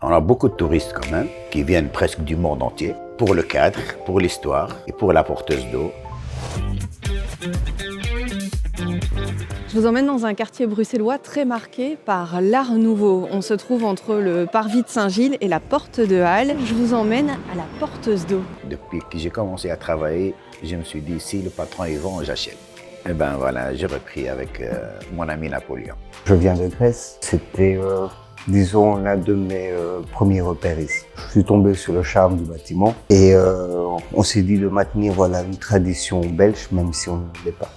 On a beaucoup de touristes quand même, qui viennent presque du monde entier, pour le cadre, pour l'histoire et pour la porteuse d'eau. Je vous emmène dans un quartier bruxellois très marqué par l'Art nouveau. On se trouve entre le parvis de Saint-Gilles et la porte de Halle. Je vous emmène à la porteuse d'eau. Depuis que j'ai commencé à travailler, je me suis dit, si le patron est vend, j'achète. Et ben voilà, j'ai repris avec mon ami Napoléon. Je viens de Grèce. C'était, disons, l'un de mes premiers repères ici. Je suis tombé sur le charme du bâtiment et on s'est dit de maintenir voilà, une tradition belge, même si on ne l'est pas.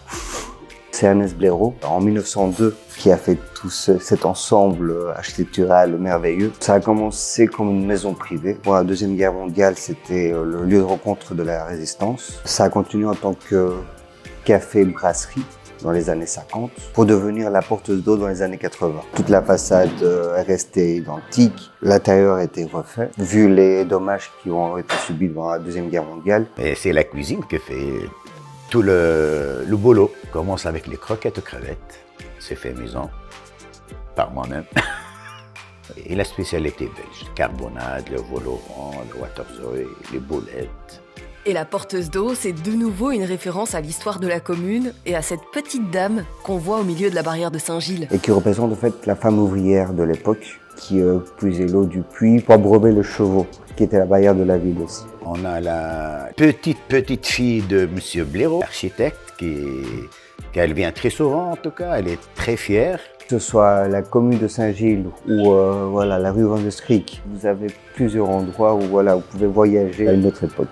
C'est Ernest Blaireau, en 1902, qui a fait tout cet ensemble architectural merveilleux. Ça a commencé comme une maison privée. Pour la Deuxième Guerre mondiale, c'était le lieu de rencontre de la résistance. Ça a continué en tant que café-brasserie dans les années 50, pour devenir la porteuse d'eau dans les années 80. Toute la façade est restée identique, l'intérieur a été refait, vu les dommages qui ont été subis dans la Deuxième Guerre mondiale. Et c'est la cuisine qui fait tout le boulot. On commence avec les croquettes aux crevettes, c'est fait maison, par moi-même. Et la spécialité belge, carbonade, le vol au vent, le waterzooi, les boulettes. Et la porteuse d'eau, c'est de nouveau une référence à l'histoire de la commune et à cette petite dame qu'on voit au milieu de la barrière de Saint-Gilles. Et qui représente en fait la femme ouvrière de l'époque qui puisait l'eau du puits pour abreuver le chevaux, qui était la barrière de la ville aussi. On a la petite fille de M. Blaireau, architecte, qu'elle vient très souvent en tout cas, elle est très fière. Que ce soit la commune de Saint-Gilles ou voilà, la rue Van de Schrik, vous avez plusieurs endroits où voilà, vous pouvez voyager à une autre époque.